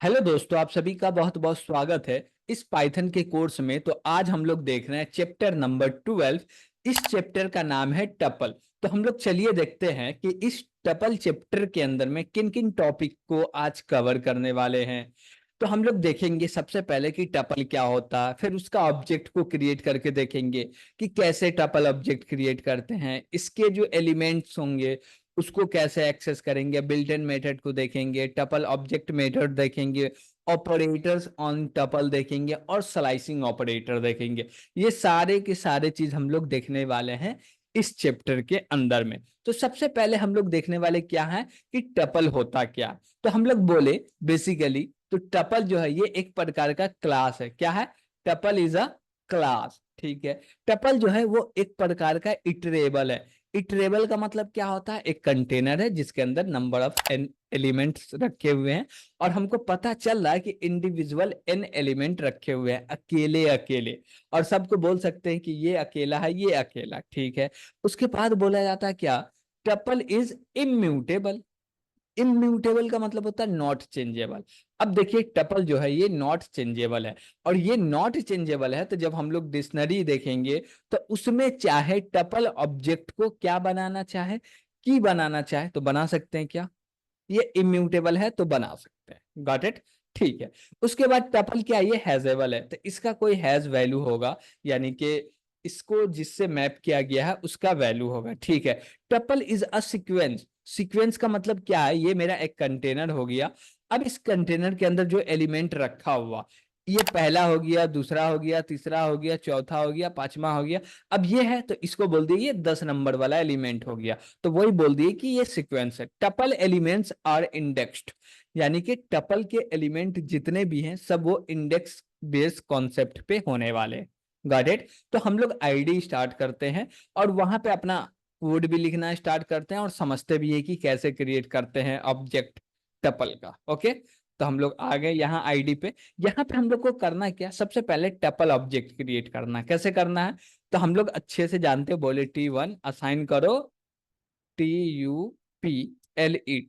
Hello दोस्तों, आप सभी का बहुत बहुत स्वागत है इस पाइथन के कोर्स में। तो आज हम लोग देख रहे हैं चैप्टर नंबर 12। इस चैप्टर का नाम है टपल। तो हम लोग चलिए देखते हैं कि इस टपल चैप्टर के अंदर में किन किन टॉपिक को आज कवर करने वाले हैं। तो हम लोग देखेंगे सबसे पहले कि टपल क्या होता है, फिर उसका ऑब्जेक्ट को क्रिएट करके देखेंगे कि कैसे टपल ऑब्जेक्ट क्रिएट करते हैं, इसके जो एलिमेंट्स होंगे उसको कैसे एक्सेस करेंगे, बिल्ट इन मेथड को देखेंगे, टपल ऑब्जेक्ट मेथड देखेंगे, ऑपरेटर्स ऑन टपल देखेंगे और स्लाइसिंग ऑपरेटर देखेंगे। ये सारे के सारे चीज हम लोग देखने वाले हैं इस चैप्टर के अंदर में। तो सबसे पहले हम लोग देखने वाले क्या है कि टपल होता क्या। तो हम लोग बोले बेसिकली तो टपल जो है ये एक प्रकार का क्लास है। क्या है? Tuple is a class. ठीक है। टपल जो है वो एक प्रकार का इटरेबल है। इटरेबल का मतलब क्या होता है? एक कंटेनर है जिसके अंदर नंबर ऑफ एन एलिमेंट्स रखे हुए हैं और हमको पता चल रहा है कि इंडिविजुअल एन एलिमेंट रखे हुए हैं अकेले अकेले, और सबको बोल सकते हैं कि ये अकेला है, ये अकेला। ठीक है। उसके बाद बोला जाता है क्या? Tuple is immutable. इम्यूटेबल का मतलब होता है नॉट चेंजेबल। अब देखिए टपल जो है ये नॉट चेंजेबल है, और ये नॉट चेंजेबल है तो जब हम लोग डिक्शनरी देखेंगे तो उसमें चाहे टपल ऑब्जेक्ट को क्या बनाना चाहे, की बनाना चाहे तो बना सकते हैं। क्या ये इम्यूटेबल है? तो बना सकते हैं। Got it? ठीक है। उसके बाद टपल क्या है? ये हैजेबल है, तो इसका कोई हैज वैल्यू होगा, यानी कि इसको जिससे मैप किया गया है उसका वैल्यू होगा। ठीक है। Tuple is a sequence. Sequence का मतलब क्या है? ये मेरा एक कंटेनर हो गया। अब इस कंटेनर के अंदर जो एलिमेंट रखा हुआ, ये पहला हो गया, दूसरा हो गया, तीसरा हो गया, चौथा हो गया, पांचवा हो गया। अब ये है तो इसको बोल दिए ये 10 नंबर वाला एलिमेंट हो गया। तो वही बोल दिए कि ये सीक्वेंस है। टपल एलिमेंट्स आर इंडेक्स्ड, यानी कि टपल के एलिमेंट जितने भी हैं सब वो इंडेक्स बेस्ड कॉन्सेप्ट पे होने वाले। Got it? तो हम लोग आईडी स्टार्ट करते हैं और वहां पे अपना कोड भी लिखना स्टार्ट करते हैं और समझते भी है कि कैसे क्रिएट करते हैं ऑब्जेक्ट टपल का। ओके। तो हम लोग आ गए यहाँ आईडी पे। यहाँ पे हम लोग को करना क्या? सबसे पहले टपल ऑब्जेक्ट क्रिएट करना है। कैसे करना है? तो हम लोग अच्छे से जानते हैं। बोले T1 असाइन करो TUPLE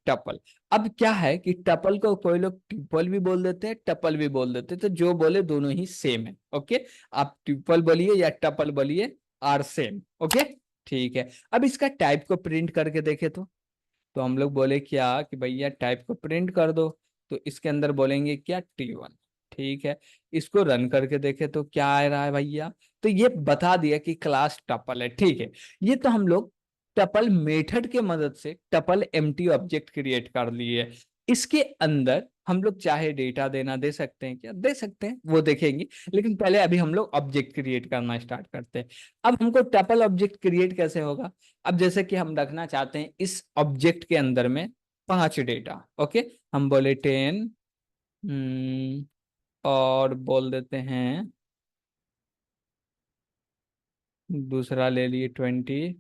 टपल। अब क्या है कि टपल को कोई लोग ट्यूपल भी बोल देते हैं, टपल भी बोल देते हैं, तो जो बोले दोनों ही सेम है। ओके। आप ट्यूपल बोलिए या टपल बोलिए, आर सेम। ओके। ठीक है। अब इसका टाइप को प्रिंट करके देखे तो हम लोग बोले क्या कि भैया टाइप को प्रिंट कर दो। तो इसके अंदर बोलेंगे क्या? T1। ठीक है। इसको रन करके देखे तो क्या आ रहा है भैया? तो ये बता दिया कि क्लास टपल है। ठीक है। ये तो हम लोग टपल मेथड के मदद से टपल एम्प्टी ऑब्जेक्ट क्रिएट कर लिए। इसके अंदर हम लोग चाहे डेटा देना दे सकते हैं। क्या दे सकते हैं वो देखेंगे, लेकिन पहले अभी हम लोग ऑब्जेक्ट क्रिएट करना स्टार्ट करते हैं। अब हमको टपल ऑब्जेक्ट क्रिएट कैसे होगा? अब जैसे कि हम रखना चाहते हैं इस ऑब्जेक्ट के अंदर में 5 डेटा। ओके। हम बोले 10, और बोल देते हैं दूसरा ले लिए 20,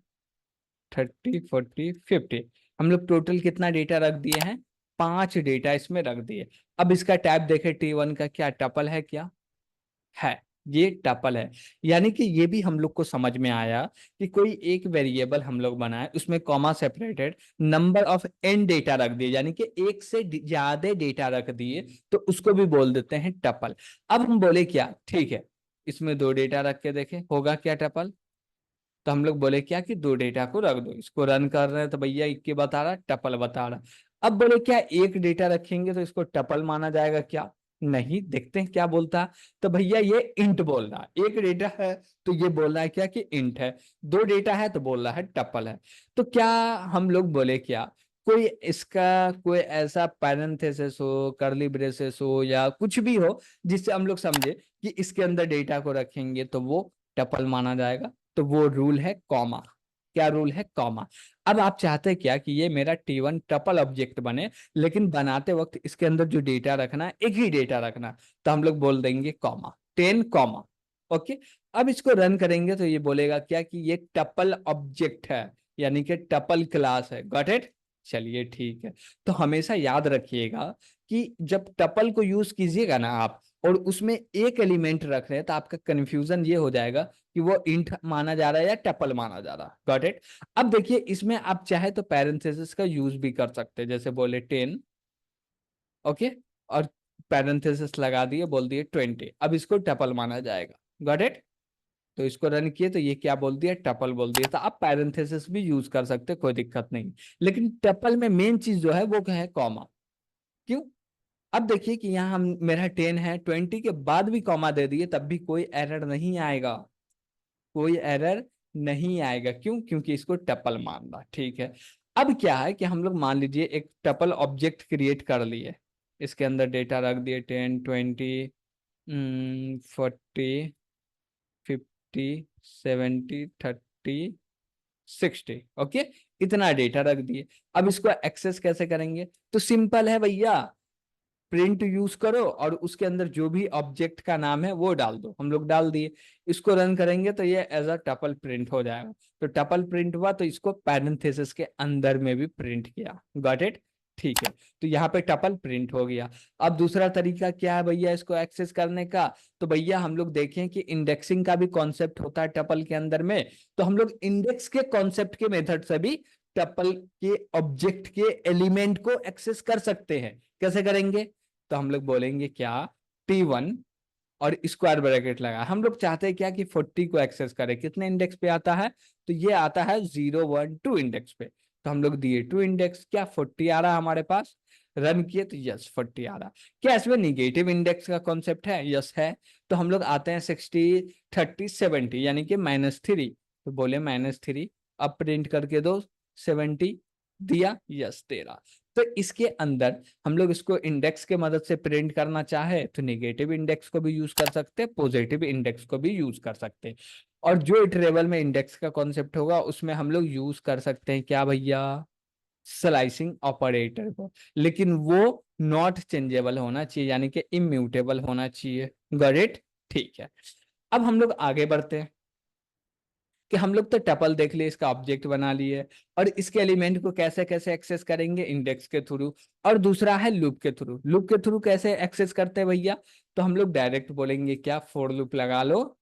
30, 40, 50। हम लोग टोटल कितना डेटा रख दिए हैं? 5 डेटा इसमें रख दिए। अब इसका टाइप देखे T1 का, क्या टपल है? क्या है? ये टपल है। यानी कि ये भी हम लोग को समझ में आया कि कोई एक वेरिएबल हम लोग बनाए, उसमें comma separated number of N data रख दिए, यानी कि एक से ज्यादा डेटा रख दिए, तो उसको भी बोल देते हैं टपल। अब हम बोले क्या? ठीक है, इसमें 2 डेटा रख के देखे होगा क्या टपल? तो हम लोग बोले क्या कि 2 डेटा को रख दो। इसको रन कर रहे हैं तो भैया इक्के बता रहा, टपल बता रहा। अब बोले क्या एक डेटा रखेंगे तो इसको टपल माना जाएगा? क्या नहीं, देखते हैं क्या बोलता है। तो भैया ये इंट बोल रहा है। एक डेटा है तो ये बोल रहा है क्या कि इंट है। 2 डेटा है तो बोल रहा है टपल है। तो क्या हम लोग बोले क्या कोई इसका कोई ऐसा पैरेंथेसिस हो, कर्ली ब्रेसेस हो या कुछ भी हो जिससे हम लोग समझे कि इसके अंदर डेटा को रखेंगे तो वो टपल माना जाएगा। तो वो रूल है कॉमा। क्या रूल है? कॉमा। अब आप चाहते हैं क्या कि ये मेरा T1 टपल ऑब्जेक्ट बने, लेकिन बनाते वक्त इसके अंदर जो डेटा रखना है एक ही डेटा रखना, तो हम लोग बोल देंगे कॉमा 10 कॉमा। ओके। अब इसको रन करेंगे तो ये बोलेगा क्या कि ये टपल ऑब्जेक्ट है, यानी कि टपल क्लास है। Got it? चलिए ठीक है। तो हमेशा याद रखिएगा कि जब टपल को यूज कीजिएगा ना आप, और उसमें एक एलिमेंट रख रहे हैं, तो आपका कंफ्यूजन ये हो जाएगा कि वो इंट माना जा रहा है या टपल माना जा रहा है। Got it? अब देखिए इसमें आप चाहे तो पैरेंथेसिस का यूज भी कर सकते हैं, जैसे बोले 10। ओके। और पैरेंथेसिस लगा दिए, बोल दिए 20, अब इसको टपल माना जाएगा। Got it? तो इसको रन किए तो ये क्या बोल दिया, टपल बोल दिया। तो आप पैरेंथेसिस भी यूज कर सकते, कोई दिक्कत नहीं। लेकिन टपल में मेन चीज जो है वो क्या है, कॉमा। क्यों? अब देखिए कि यहाँ हम मेरा 10 है, 20 के बाद भी कॉमा दे दिए तब भी कोई एरर नहीं आएगा, कोई एरर नहीं आएगा। क्यों? क्योंकि इसको टपल मानना। ठीक है। अब क्या है कि हम लोग मान लीजिए एक टपल ऑब्जेक्ट क्रिएट कर लिए, इसके अंदर डेटा रख दिए 10, 20, 40, 50, 70, 30, 60। ओके, इतना डेटा रख दिए। अब इसको एक्सेस कैसे करेंगे? तो सिंपल है भैया, प्रिंट यूज करो और उसके अंदर जो भी ऑब्जेक्ट का नाम है वो डाल दो। हम लोग डाल दिए, इसको रन करेंगे तो ये एज अ टपल प्रिंट हो जाएगा। तो टपल प्रिंट हुआ तो इसको पैरेंथेसिस के अंदर में भी प्रिंट किया। Got it? ठीक है, तो यहाँ पे टपल प्रिंट हो गया। अब दूसरा तरीका क्या है भैया इसको एक्सेस करने का? तो भैया हम लोग देखें कि इंडेक्सिंग का भी कॉन्सेप्ट होता है टपल के अंदर में। तो हम लोग इंडेक्स के कॉन्सेप्ट के मेथड से भी टपल के ऑब्जेक्ट के एलिमेंट को एक्सेस कर सकते हैं। कैसे करेंगे? तो हम लोग बोलेंगे क्या, T1 और स्क्वायर ब्रैकेट लगा। हम लोग चाहते हैं क्या कि 40 को एक्सेस करें। कितने इंडेक्स पे आता है? तो ये आता है 0, 1, 2 इंडेक्स पे। तो हम लोग दिए 2 इंडेक्स, क्या 40 आ रहा हमारे पास? रन किए तो यस 40 आ रहा। क्या इसमें निगेटिव इंडेक्स का कॉन्सेप्ट है? यस है। तो हम लोग आते हैं 60, 30, 70 यानी कि -3। तो बोले -3, अब प्रिंट करके दो 70, दिया यस 13। तो इसके अंदर हम लोग इसको इंडेक्स के मदद से प्रिंट करना चाहे तो नेगेटिव इंडेक्स को भी यूज कर सकते हैं, पॉजिटिव इंडेक्स को भी यूज कर सकते हैं। और जो इटरेबल में इंडेक्स का कॉन्सेप्ट होगा उसमें हम लोग यूज कर सकते हैं क्या भैया, स्लाइसिंग ऑपरेटर को। लेकिन वो नॉट चेंजेबल होना चाहिए, यानी कि इम्यूटेबल होना चाहिए। Got it? ठीक है। अब हम लोग आगे बढ़ते हैं कि हम लोग तो टपल देख लिए, इसका ऑब्जेक्ट बना लिए, और इसके एलिमेंट को कैसे कैसे एक्सेस करेंगे, इंडेक्स के थ्रू। और दूसरा है लूप के थ्रू। लूप के थ्रू कैसे एक्सेस करते हैं भैया? तो हम लोग डायरेक्ट बोलेंगे क्या, फॉर लूप लगा लो।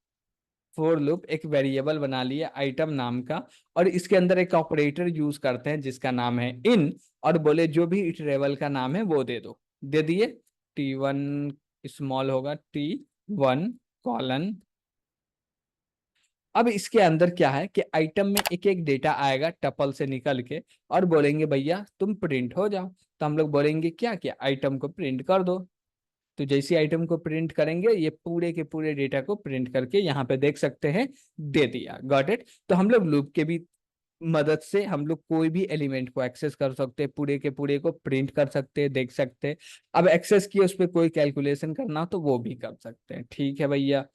फॉर लूप एक वेरिएबल बना लिया आइटम नाम का, और इसके अंदर एक ऑपरेटर यूज करते हैं जिसका नाम है इन, और बोले जो भी इटरेबल का नाम है वो दे दो। दे दिए, T1 स्मॉल होगा, T1 कॉलन। अब इसके अंदर क्या है कि आइटम में एक एक डेटा आएगा टपल से निकल के, और बोलेंगे भैया तुम प्रिंट हो जाओ। तो हम लोग बोलेंगे क्या, कि आइटम को प्रिंट कर दो। तो जैसे आइटम को प्रिंट करेंगे ये पूरे के पूरे डेटा को प्रिंट करके यहाँ पे देख सकते हैं, दे दिया। Got it? तो हम लोग लूप के भी मदद से हम लोग कोई भी एलिमेंट को एक्सेस कर सकते हैं, पूरे के पूरे को प्रिंट कर सकते हैं, देख सकते हैं। अब एक्सेस किए उस पर कोई कैलकुलेशन करना हो तो वो भी कर सकते हैं। ठीक है भैया।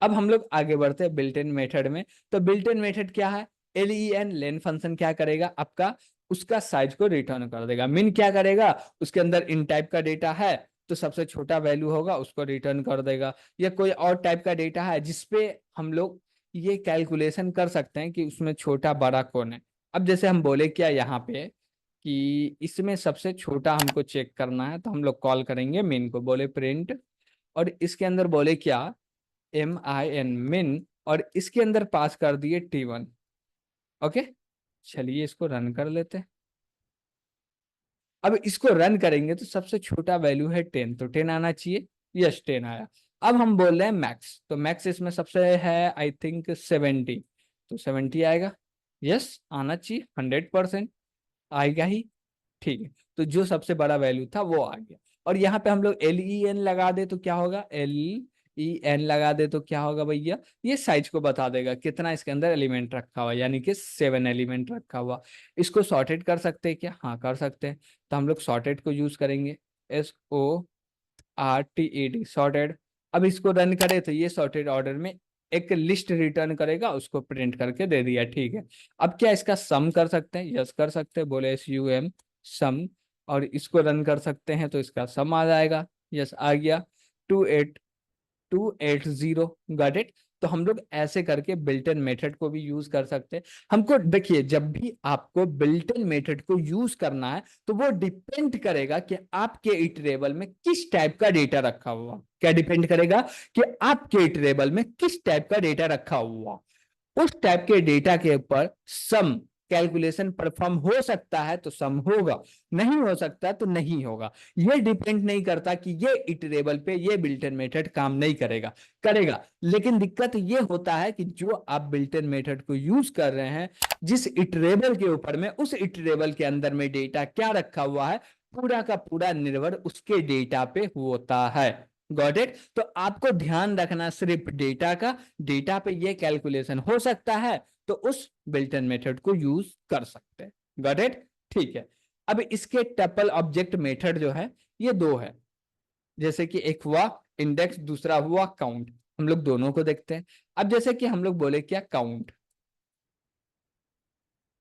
अब हम लोग आगे बढ़ते हैं बिल्ट इन मेथड में। तो बिल्ट इन मेथड क्या है? लेन लेन फंक्शन क्या करेगा आपका, उसका साइज को रिटर्न कर देगा। मिन क्या करेगा, उसके अंदर इन टाइप का डेटा है तो सबसे छोटा वैल्यू होगा उसको रिटर्न कर देगा। या कोई और टाइप का डेटा है जिसपे हम लोग ये कैलकुलेशन कर सकते हैं कि उसमें छोटा बड़ा कौन है। अब जैसे हम बोले क्या यहाँ पे कि इसमें सबसे छोटा हमको चेक करना है, तो हम लोग कॉल करेंगे मिन को, बोले प्रिंट, और इसके अंदर बोले क्या, MIN मिन, और इसके अंदर पास कर दिए T1। ओके, चलिए इसको रन कर लेते हैं। अब इसको रन करेंगे तो सबसे छोटा वैल्यू है 10, तो 10 आना चाहिए। यस 10 आया। अब हम बोल रहे हैं मैक्स, तो मैक्स इसमें सबसे है आई थिंक 70, तो 70 आएगा। यस आना चाहिए, 100% आएगा ही। ठीक है, तो जो सबसे बड़ा वैल्यू था वो आ गया। और यहाँ पे हम लोग LEN लगा दे तो क्या होगा, LEN लगा दे तो क्या होगा भैया, ये साइज को बता देगा कितना इसके अंदर एलिमेंट रखा हुआ, यानी कि 7 एलिमेंट रखा हुआ। इसको सॉर्टेड कर सकते हैं क्या? हाँ कर सकते हैं। तो हम लोग सॉर्टेड को यूज करेंगे, SORTED, सॉर्टेड। अब इसको रन करे तो ये सॉर्टेड ऑर्डर में एक लिस्ट रिटर्न करेगा, उसको प्रिंट करके दे दिया। ठीक है। अब क्या इसका सम कर सकते हैं? यस कर सकते हैं, बोले SUM सम, और इसको रन कर सकते हैं तो इसका सम आ जाएगा। यस आ गया, 28280। Got it? तो हम लोग ऐसे करके बिल्ट इन मेथड को भी यूज कर सकते हैं। हमको देखिए, जब भी आपको बिल्ट इन मेथड को यूज करना है तो वो डिपेंड करेगा कि आपके इटरेबल में किस टाइप का डेटा रखा हुआ। क्या डिपेंड करेगा? कि आपके इटरेबल में किस टाइप का डेटा रखा हुआ, उस टाइप के डेटा के ऊपर सम कैलकुलेशन परफॉर्म हो सकता है तो सम होगा, नहीं हो सकता तो नहीं होगा। ये डिपेंड नहीं करता कि ये इटरेबल पे ये बिल्टन मेथड काम नहीं करेगा, करेगा। लेकिन दिक्कत ये होता है कि जो आप बिल्टन मेथड को यूज कर रहे हैं जिस इटरेबल के ऊपर में, उस इटरेबल के अंदर में डेटा क्या रखा हुआ है, पूरा का पूरा निर्भर उसके डेटा पे होता है। Got it? तो आपको ध्यान रखना सिर्फ डेटा का, डेटा पे ये कैलकुलेशन हो सकता है तो उस बिल्टन मेथड को यूज कर सकते हैं। Got it? ठीक है। अब इसके टपल ऑब्जेक्ट मेथड जो है ये दो है, जैसे कि एक हुआ इंडेक्स, दूसरा हुआ काउंट। हम लोग दोनों को देखते हैं। अब जैसे कि हम लोग बोले क्या, काउंट।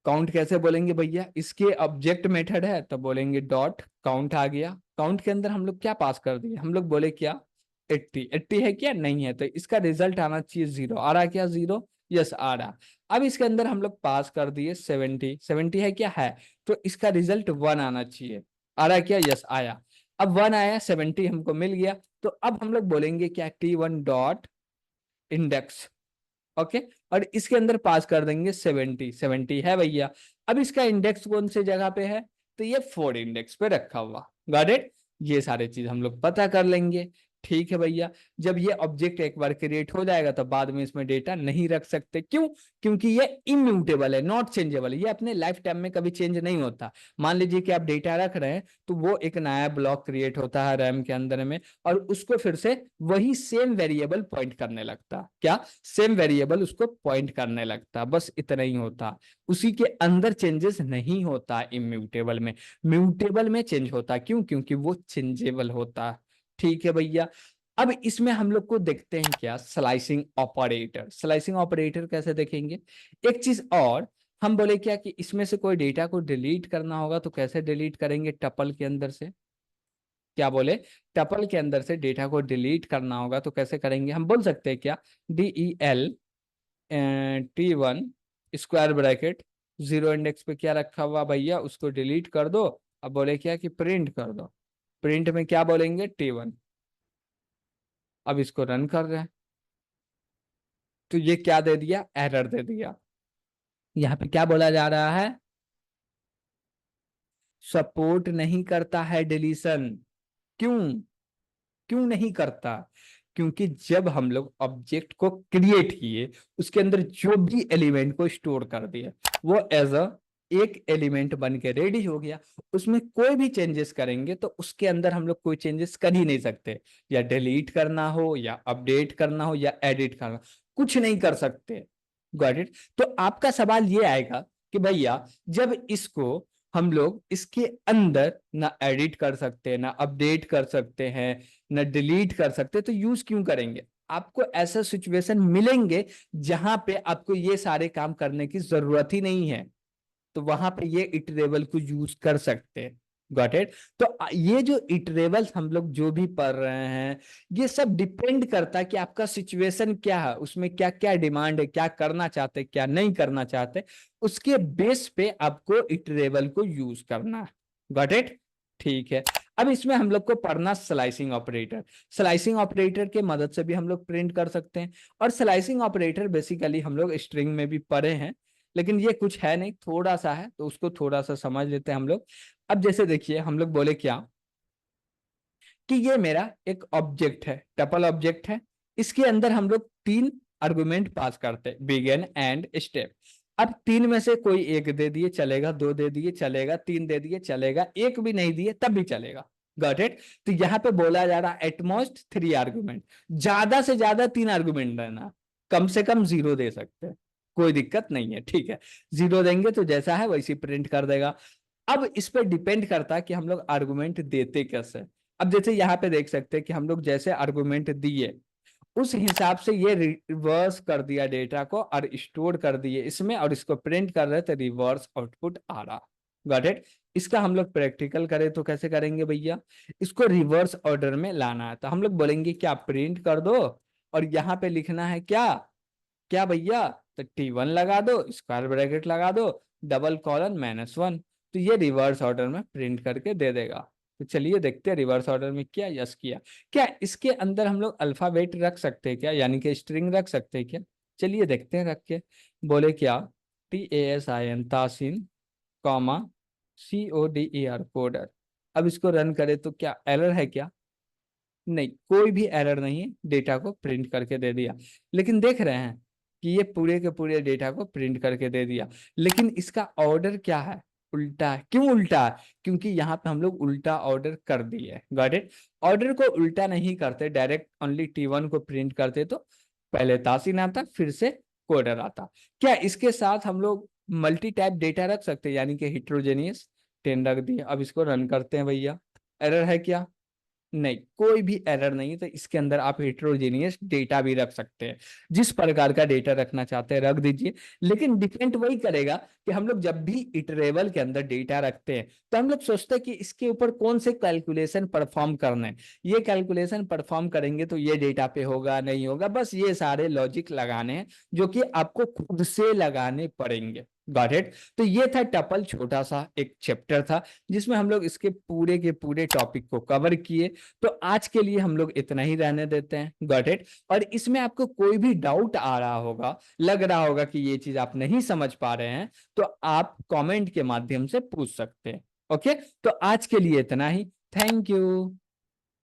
काउंट कैसे बोलेंगे भैया, इसके ऑब्जेक्ट मेथड है तो बोलेंगे डॉट काउंट आ गया। काउंट के अंदर हम लोग क्या पास कर दिए, हम लोग बोले क्या 80, 80 है क्या, नहीं है, तो इसका रिजल्ट आना चाहिए 0। आ रहा क्या 0? यस आ रहा। अब इसके अंदर हम लोग पास कर दिए 70, 70 है क्या, है, तो इसका रिजल्ट 1 आना चाहिए। आ रहा क्या? यस आया। अब 1 आया, 70 हमको मिल गया। तो अब हम लोग बोलेंगे क्या, T1 डॉट इंडेक्स। ओके, और इसके अंदर पास कर देंगे 70, 70 है भैया। अब इसका इंडेक्स कौन से जगह पे है, तो ये 4 इंडेक्स पे रखा हुआ। Got it? ये सारे चीज हम लोग पता कर लेंगे। ठीक है भैया। जब ये ऑब्जेक्ट एक बार क्रिएट हो जाएगा तो बाद में इसमें डेटा नहीं रख सकते, क्यों? क्योंकि ये इम्यूटेबल है, नॉट चेंजेबल है, ये अपने लाइफ टाइम में कभी चेंज नहीं होता। मान लीजिए कि आप डेटा रख रहे हैं तो वो एक नया ब्लॉक क्रिएट होता है रैम के अंदर में, और उसको फिर से वही सेम वेरिएबल पॉइंट करने लगता। क्या? सेम वेरिएबल उसको पॉइंट करने लगता, बस इतना ही होता। उसी के अंदर चेंजेस नहीं होता इम्यूटेबल में, म्यूटेबल में चेंज होता। क्यों? क्योंकि वो चेंजेबल होता। ठीक है भैया। अब इसमें हम लोग को देखते हैं क्या, स्लाइसिंग ऑपरेटर। स्लाइसिंग ऑपरेटर कैसे देखेंगे? एक चीज और, हम बोले क्या कि इसमें से कोई डेटा को डिलीट करना होगा तो कैसे डिलीट करेंगे, टपल के अंदर से। क्या बोले? टपल के अंदर से डेटा को डिलीट करना होगा तो कैसे करेंगे, हम बोल सकते हैं क्या, DEL T1 square bracket 0 index पे क्या रखा हुआ भैया, उसको डिलीट कर दो। अब बोले क्या कि प्रिंट कर दो। प्रिंट में क्या बोलेंगे, T1। अब इसको रन कर रहे हैं तो ये क्या दे दिया, एरर दे दिया। यहाँ पे क्या बोला जा रहा है, सपोर्ट नहीं करता है डिलीशन। क्यों? क्यों नहीं करता? क्योंकि जब हम लोग ऑब्जेक्ट को क्रिएट किए, उसके अंदर जो भी एलिमेंट को स्टोर कर दिया, वो एज अ एक एलिमेंट बन के रेडी हो गया। उसमें कोई भी चेंजेस करेंगे तो उसके अंदर हम लोग कोई चेंजेस कर ही नहीं सकते, या डिलीट करना हो या अपडेट करना हो या एडिट करना, कुछ नहीं कर सकते। Got it? तो आपका सवाल ये आएगा कि भैया जब इसको हम लोग इसके अंदर ना एडिट कर सकते, ना अपडेट कर सकते हैं, न डिलीट कर सकते, तो यूज क्यों करेंगे? आपको ऐसा सिचुएशन मिलेंगे जहां पे आपको ये सारे काम करने की जरूरत ही नहीं है, तो वहां पे ये इटरेबल को यूज कर सकते हैं। Got it? तो ये जो इटरेबल्स हम लोग जो भी पढ़ रहे हैं, ये सब डिपेंड करता है कि आपका सिचुएशन क्या है, उसमें क्या क्या डिमांड है, क्या करना चाहते, क्या नहीं करना चाहते, उसके बेस पे आपको इटरेबल को यूज करना है। Got it? ठीक है। अब इसमें हम लोग को पढ़ना स्लाइसिंग ऑपरेटर। स्लाइसिंग ऑपरेटर के मदद से भी हम लोग प्रिंट कर सकते हैं। और स्लाइसिंग ऑपरेटर बेसिकली हम लोग स्ट्रिंग में भी पढ़े हैं, लेकिन ये कुछ है नहीं, थोड़ा सा है, तो उसको थोड़ा सा समझ लेते हैं हम लोग। अब जैसे देखिए हम लोग बोले क्या कि ये मेरा एक ऑब्जेक्ट है, टपल ऑब्जेक्ट है। इसके अंदर हम लोग 3 आर्गुमेंट पास करते हैं, बिगिन एंड स्टेप। अब 3 में से कोई एक दे दिए चलेगा, 2 दे दिए चलेगा, 3 दे दिए चलेगा, एक भी नहीं दिए तब भी चलेगा। Got it? तो यहाँ पे बोला जा रहा है एटमोस्ट 3 आर्गुमेंट, ज्यादा से ज्यादा 3 आर्गुमेंट देना, कम से कम 0 दे सकते हैं, कोई दिक्कत नहीं है। ठीक है, 0 देंगे तो जैसा है वैसे प्रिंट कर देगा। अब इस पे डिपेंड करता है कि हम लोग आर्गुमेंट देते कैसे। अब जैसे यहाँ पे देख सकते हैं कि हम लोग जैसे आर्गुमेंट दिए उस हिसाब से ये रिवर्स कर दिया डेटा को और स्टोर कर दिए इसमें, और इसको प्रिंट कर रहे थे, रिवर्स आउटपुट आ रहा। Got it? इसका हम लोग प्रैक्टिकल करें तो कैसे करेंगे भैया, इसको रिवर्स ऑर्डर में लाना है तो हम लोग बोलेंगे क्या, प्रिंट कर दो, और यहाँ पे लिखना है क्या, क्या भैया, तो T1 लगा दो, स्क्वायर ब्रैकेट लगा दो, डबल कॉलन -1, तो ये रिवर्स ऑर्डर में प्रिंट करके दे देगा। तो चलिए देखते हैं रिवर्स ऑर्डर में किया, यस किया। क्या इसके अंदर हम लोग अल्फाबेट रख सकते हैं क्या, यानी कि स्ट्रिंग रख सकते हैं क्या? चलिए देखते हैं रख के। बोले क्या, TASIN तासिन कॉमा CODER कोडर। अब इसको रन करें तो क्या एरर है क्या? नहीं, कोई भी एरर नहीं है, डेटा को प्रिंट करके दे दिया। लेकिन देख रहे हैं कि ये पूरे के पूरे डेटा को प्रिंट करके दे दिया, लेकिन इसका ऑर्डर क्या है? उल्टा है। क्यों उल्टा है? क्योंकि यहाँ पे हम लोग उल्टा ऑर्डर कर दिए। Got it? ऑर्डर को उल्टा नहीं करते, डायरेक्ट ओनली T1 को प्रिंट करते तो पहले तासीन आता फिर से कोडर आता। क्या इसके साथ हम लोग मल्टी टाइप डेटा रख सकते हैं, यानी कि हिट्रोजेनियस 10 रख दिए। अब इसको रन करते हैं भैया, एरर है क्या? नहीं, कोई भी एरर नहीं है। तो इसके अंदर आप हेट्रोजेनियस डेटा भी रख सकते हैं, जिस प्रकार का डेटा रखना चाहते हैं रख दीजिए। लेकिन डिपेंड वही करेगा कि हम लोग जब भी इटरेबल के अंदर डेटा रखते हैं तो हम लोग सोचते हैं कि इसके ऊपर कौन से कैलकुलेशन परफॉर्म करने हैं, ये कैलकुलेशन परफॉर्म करेंगे तो ये डेटा पे होगा नहीं होगा, बस ये सारे लॉजिक लगाने हैं जो कि आपको खुद से लगाने पड़ेंगे। Got it? तो ये था टपल, छोटा सा एक चैप्टर था जिसमें हम लोग इसके पूरे के पूरे टॉपिक को कवर किए। तो आज के लिए हम लोग इतना ही रहने देते हैं। Got it? और इसमें आपको कोई भी डाउट आ रहा होगा, लग रहा होगा कि ये चीज आप नहीं समझ पा रहे हैं, तो आप कमेंट के माध्यम से पूछ सकते हैं। ओके, तो आज के लिए इतना ही। Thank you.